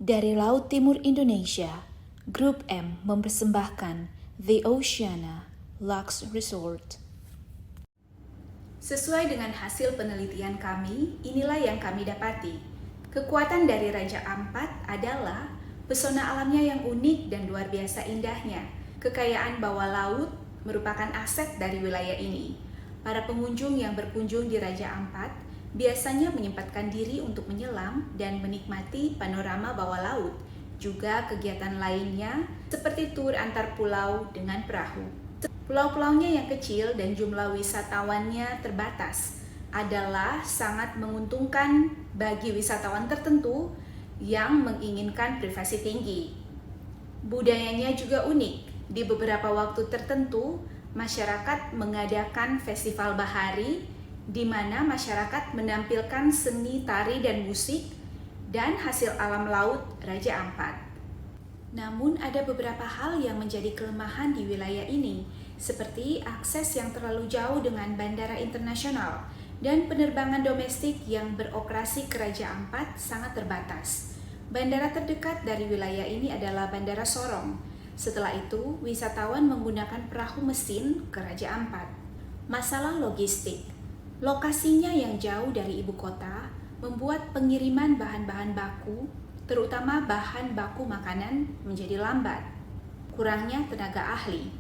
Dari Laut Timur Indonesia, Grup M mempersembahkan The Oceana Lux Resort. Sesuai dengan hasil penelitian kami, inilah yang kami dapati. Kekuatan dari Raja Ampat adalah pesona alamnya yang unik dan luar biasa indahnya. Kekayaan bawah laut merupakan aset dari wilayah ini. Para pengunjung yang berkunjung di Raja Ampat biasanya menyempatkan diri untuk menyelam dan menikmati panorama bawah laut. Juga kegiatan lainnya seperti tur antar pulau dengan perahu. Pulau-pulaunya yang kecil dan jumlah wisatawannya terbatas adalah sangat menguntungkan bagi wisatawan tertentu yang menginginkan privasi tinggi. Budayanya juga unik. Di beberapa waktu tertentu, masyarakat mengadakan festival bahari di mana masyarakat menampilkan seni tari dan musik dan hasil alam laut Raja Ampat. Namun ada beberapa hal yang menjadi kelemahan di wilayah ini, seperti akses yang terlalu jauh dengan bandara internasional dan penerbangan domestik yang beroperasi ke Raja Ampat sangat terbatas. Bandara terdekat dari wilayah ini adalah Bandara Sorong. Setelah itu, wisatawan menggunakan perahu mesin ke Raja Ampat. Masalah logistik. Lokasinya yang jauh dari ibu kota membuat pengiriman bahan-bahan baku, terutama bahan baku makanan, menjadi lambat. Kurangnya tenaga ahli.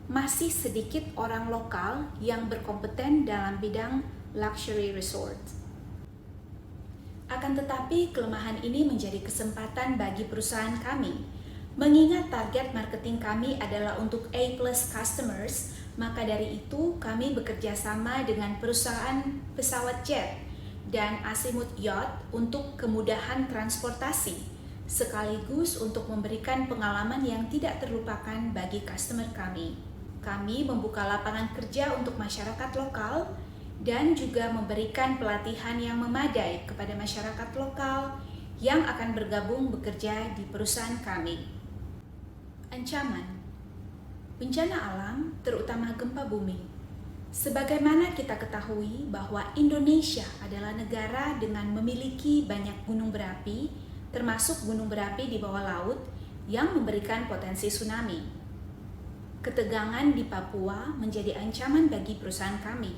Masih sedikit orang lokal yang berkompeten dalam bidang luxury resort. Akan tetapi, kelemahan ini menjadi kesempatan bagi perusahaan kami. Mengingat target marketing kami adalah untuk A+ customers, maka dari itu kami bekerja sama dengan perusahaan pesawat jet dan Azimuth Yacht untuk kemudahan transportasi, sekaligus untuk memberikan pengalaman yang tidak terlupakan bagi customer kami. Kami membuka lapangan kerja untuk masyarakat lokal dan juga memberikan pelatihan yang memadai kepada masyarakat lokal yang akan bergabung bekerja di perusahaan kami. Ancaman bencana alam, terutama gempa bumi. Sebagaimana kita ketahui bahwa Indonesia adalah negara dengan memiliki banyak gunung berapi, termasuk gunung berapi di bawah laut yang memberikan potensi tsunami. Ketegangan di Papua menjadi ancaman bagi perusahaan kami.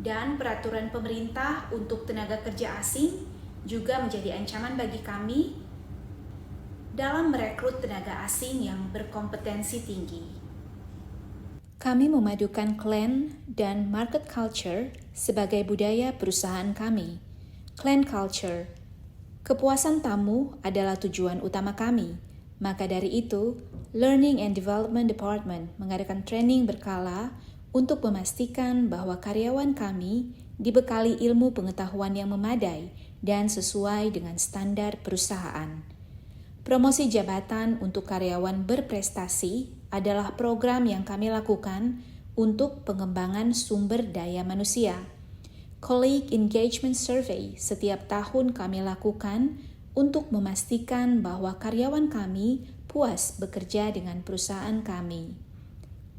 Dan peraturan pemerintah untuk tenaga kerja asing juga menjadi ancaman bagi kami dalam merekrut tenaga asing yang berkompetensi tinggi. Kami memadukan clan dan market culture sebagai budaya perusahaan kami. Clan culture, kepuasan tamu adalah tujuan utama kami. Maka dari itu, Learning and Development Department mengadakan training berkala untuk memastikan bahwa karyawan kami dibekali ilmu pengetahuan yang memadai dan sesuai dengan standar perusahaan. Promosi jabatan untuk karyawan berprestasi adalah program yang kami lakukan untuk pengembangan sumber daya manusia. Colleague Engagement Survey setiap tahun kami lakukan untuk memastikan bahwa karyawan kami puas bekerja dengan perusahaan kami.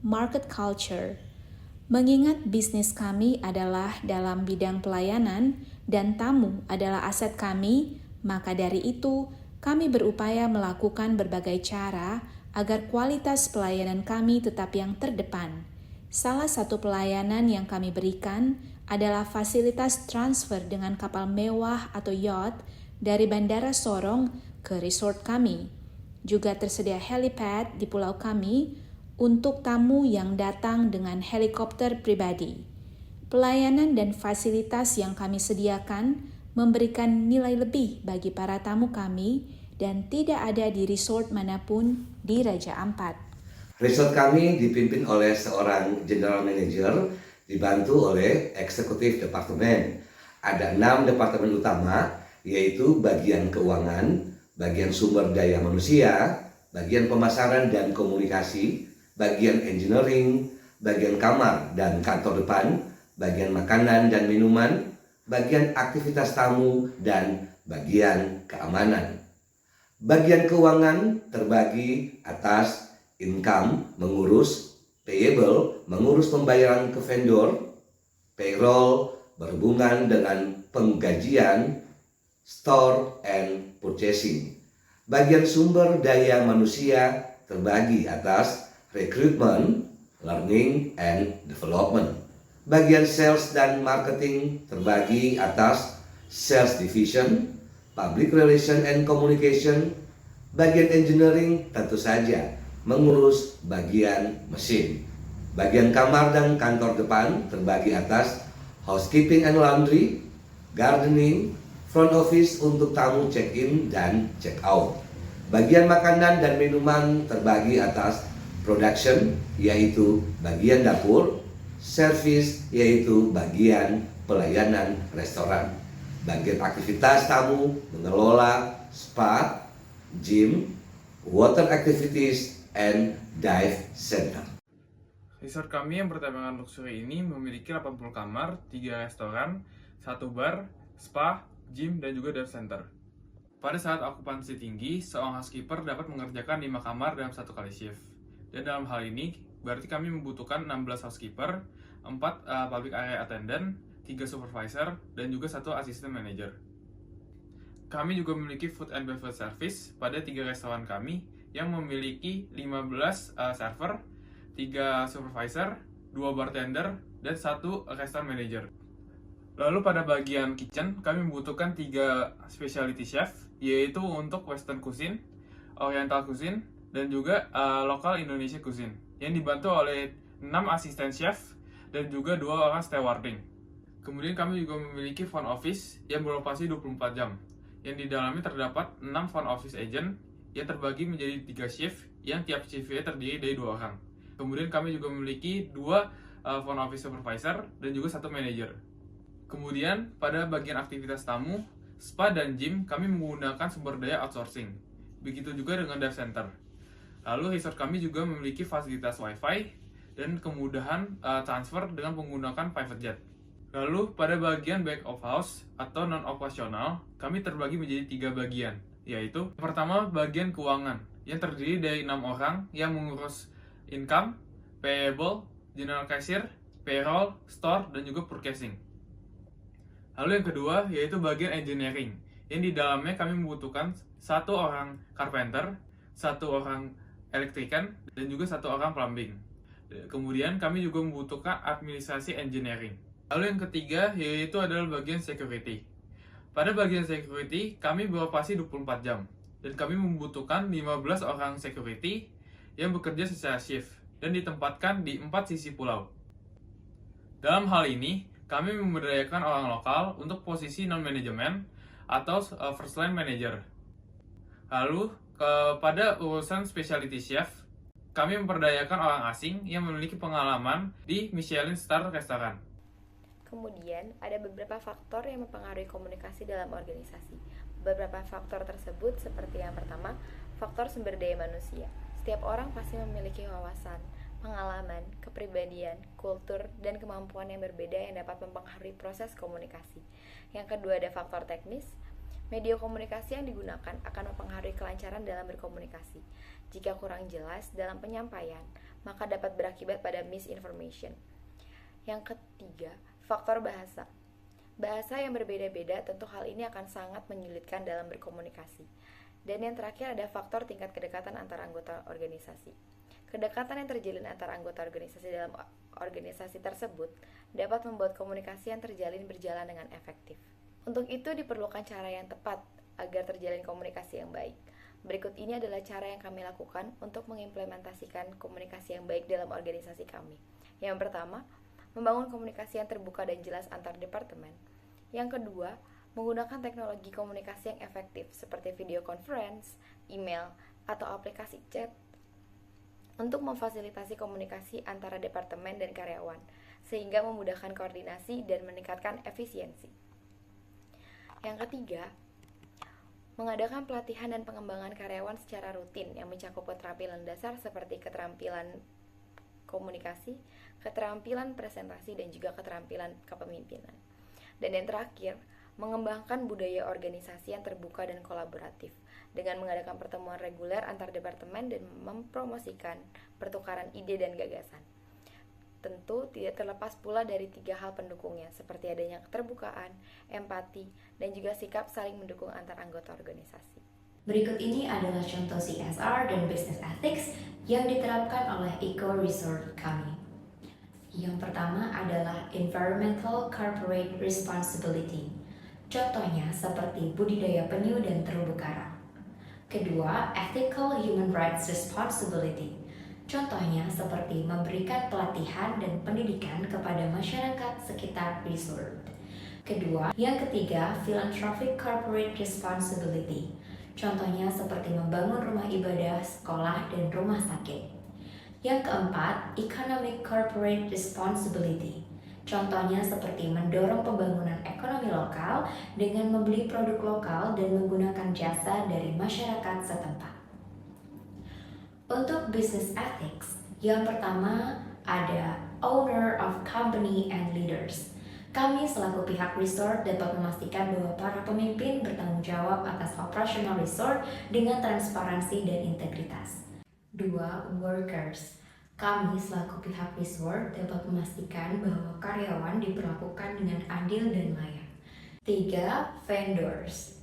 Market culture. Mengingat bisnis kami adalah dalam bidang pelayanan dan tamu adalah aset kami, maka dari itu kami berupaya melakukan berbagai cara agar kualitas pelayanan kami tetap yang terdepan. Salah satu pelayanan yang kami berikan adalah fasilitas transfer dengan kapal mewah atau yacht dari Bandara Sorong ke resort kami. Juga tersedia helipad di pulau kami untuk tamu yang datang dengan helikopter pribadi. Pelayanan dan fasilitas yang kami sediakan memberikan nilai lebih bagi para tamu kami dan tidak ada di resort manapun di Raja Ampat. Resort kami dipimpin oleh seorang general manager dibantu oleh eksekutif departemen. Ada 6 departemen utama, yaitu bagian keuangan, bagian sumber daya manusia, bagian pemasaran dan komunikasi, bagian engineering, bagian kamar dan kantor depan, bagian makanan dan minuman, bagian aktivitas tamu, dan bagian keamanan. Bagian keuangan terbagi atas income, mengurus, payable, mengurus pembayaran ke vendor, payroll, berhubungan dengan penggajian, store and purchasing. Bagian sumber daya manusia terbagi atas recruitment, learning, and development. Bagian sales dan marketing terbagi atas sales division, public relation and communication. Bagian engineering tentu saja mengurus bagian mesin. Bagian kamar dan kantor depan terbagi atas housekeeping and laundry, gardening, front office untuk tamu check-in dan check-out. Bagian makanan dan minuman terbagi atas production, yaitu bagian dapur, service, yaitu bagian pelayanan restoran. Bagian aktivitas tamu mengelola spa, gym, water activities, and dive center. Resort kami yang bertemakan luxury ini memiliki 80 kamar, 3 restoran, 1 bar, spa, gym, dan juga dive center. Pada saat okupansi tinggi, seorang housekeeper dapat mengerjakan 5 kamar dalam 1 kali shift. Dan dalam hal ini, berarti kami membutuhkan 16 housekeeper, 4 public area attendant, 3 supervisor, dan juga 1 assistant manager. Kami juga memiliki food and beverage service pada 3 restoran kami yang memiliki 15 server, 3 supervisor, 2 bartender, dan 1 restaurant manager. Lalu pada bagian kitchen, kami membutuhkan 3 specialty chef, yaitu untuk western cuisine, oriental cuisine, dan juga lokal Indonesia cuisine, yang dibantu oleh 6 asisten chef dan juga 2 orang stewarding. Kemudian kami juga memiliki front office yang beroperasi 24 jam, yang di dalamnya terdapat 6 front office agent yang terbagi menjadi 3 shift, yang tiap shiftnya terdiri dari 2 orang. Kemudian kami juga memiliki 2 front office supervisor dan juga 1 manager. Kemudian pada bagian aktivitas tamu, spa dan gym kami menggunakan sumber daya outsourcing. Begitu juga dengan dive center. Lalu resort kami juga memiliki fasilitas wifi dan kemudahan transfer dengan menggunakan private jet. Lalu pada bagian back of house atau non-operasional, kami terbagi menjadi 3 bagian, yaitu pertama bagian keuangan yang terdiri dari 6 orang yang mengurus income, payable, general cashier, payroll, store, dan juga purchasing. Lalu yang kedua yaitu bagian engineering, yang di dalamnya kami membutuhkan 1 orang carpenter, 1 orang electrician, dan juga 1 orang plumbing. Kemudian kami juga membutuhkan administrasi engineering. Lalu yang ketiga yaitu adalah bagian security. Pada bagian security kami beroperasi 24 jam, dan kami membutuhkan 15 orang security yang bekerja secara shift dan ditempatkan di 4 sisi pulau. Dalam hal ini, kami memberdayakan orang lokal untuk posisi non-manajemen atau first line manager. Lalu, pada urusan specialty chef, kami memperdayakan orang asing yang memiliki pengalaman di Michelin Star Restoran. Kemudian, ada beberapa faktor yang mempengaruhi komunikasi dalam organisasi. Beberapa faktor tersebut seperti yang pertama, faktor sumber daya manusia. Setiap orang pasti memiliki wawasan, pengalaman, kepribadian, kultur, dan kemampuan yang berbeda yang dapat mempengaruhi proses komunikasi. Yang kedua ada faktor teknis. Media komunikasi yang digunakan akan mempengaruhi kelancaran dalam berkomunikasi. Jika kurang jelas dalam penyampaian, maka dapat berakibat pada misinformation. Yang ketiga, faktor bahasa. Bahasa yang berbeda-beda tentu hal ini akan sangat menyulitkan dalam berkomunikasi. Dan yang terakhir ada faktor tingkat kedekatan antara anggota organisasi. Kedekatan yang terjalin antara anggota organisasi dalam organisasi tersebut dapat membuat komunikasi yang terjalin berjalan dengan efektif. Untuk itu diperlukan cara yang tepat agar terjalin komunikasi yang baik. Berikut ini adalah cara yang kami lakukan untuk mengimplementasikan komunikasi yang baik dalam organisasi kami. Yang pertama, membangun komunikasi yang terbuka dan jelas antar departemen. Yang kedua, menggunakan teknologi komunikasi yang efektif seperti video conference, email, atau aplikasi chat untuk memfasilitasi komunikasi antara departemen dan karyawan, sehingga memudahkan koordinasi dan meningkatkan efisiensi. Yang ketiga, mengadakan pelatihan dan pengembangan karyawan secara rutin yang mencakup keterampilan dasar seperti keterampilan komunikasi, keterampilan presentasi, dan juga keterampilan kepemimpinan. Dan yang terakhir, mengembangkan budaya organisasi yang terbuka dan kolaboratif dengan mengadakan pertemuan reguler antar departemen dan mempromosikan pertukaran ide dan gagasan. Tentu tidak terlepas pula dari 3 hal pendukungnya, seperti adanya keterbukaan, empati, dan juga sikap saling mendukung antar anggota organisasi. Berikut ini adalah contoh CSR dan Business Ethics yang diterapkan oleh Eco Resort kami. Yang pertama adalah Environmental Corporate Responsibility. Contohnya seperti budidaya penyu dan terumbu karang. Kedua, Ethical Human Rights Responsibility. Contohnya seperti memberikan pelatihan dan pendidikan kepada masyarakat sekitar resort. Yang ketiga, Philanthropic Corporate Responsibility. Contohnya seperti membangun rumah ibadah, sekolah, dan rumah sakit. Yang keempat, Economic Corporate Responsibility. Contohnya seperti mendorong pembangunan ekonomi lokal dengan membeli produk lokal dan menggunakan jasa dari masyarakat setempat. Untuk Business Ethics, yang pertama ada Owner of Company and Leaders. Kami selaku pihak resort dapat memastikan bahwa para pemimpin bertanggung jawab atas operasional resort dengan transparansi dan integritas. 2. Workers. Kami selaku pihak resort dapat memastikan bahwa karyawan diperlakukan dengan adil dan layak. 3. Vendors.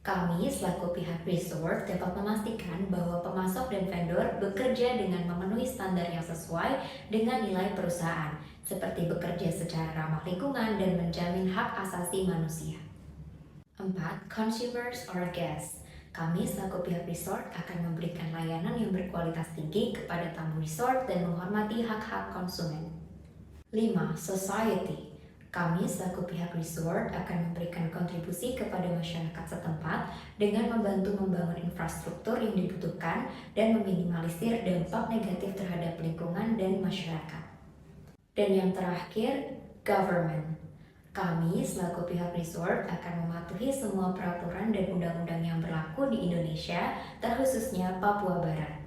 Kami selaku pihak resort dapat memastikan bahwa pemasok dan vendor bekerja dengan memenuhi standar yang sesuai dengan nilai perusahaan, seperti bekerja secara ramah lingkungan dan menjamin hak asasi manusia. 4. Consumers or guests. Kami selaku pihak resort akan memberikan layanan yang berkualitas tinggi kepada tamu resort dan menghormati hak-hak konsumen. 5. Society. Kami selaku pihak resort akan memberikan kontribusi kepada masyarakat setempat dengan membantu membangun infrastruktur yang dibutuhkan dan meminimalisir dampak negatif terhadap lingkungan dan masyarakat. Dan yang terakhir, government. Kami selaku pihak resort akan mematuhi semua peraturan dan undang-undang yang berlaku di Indonesia, terkhususnya Papua Barat.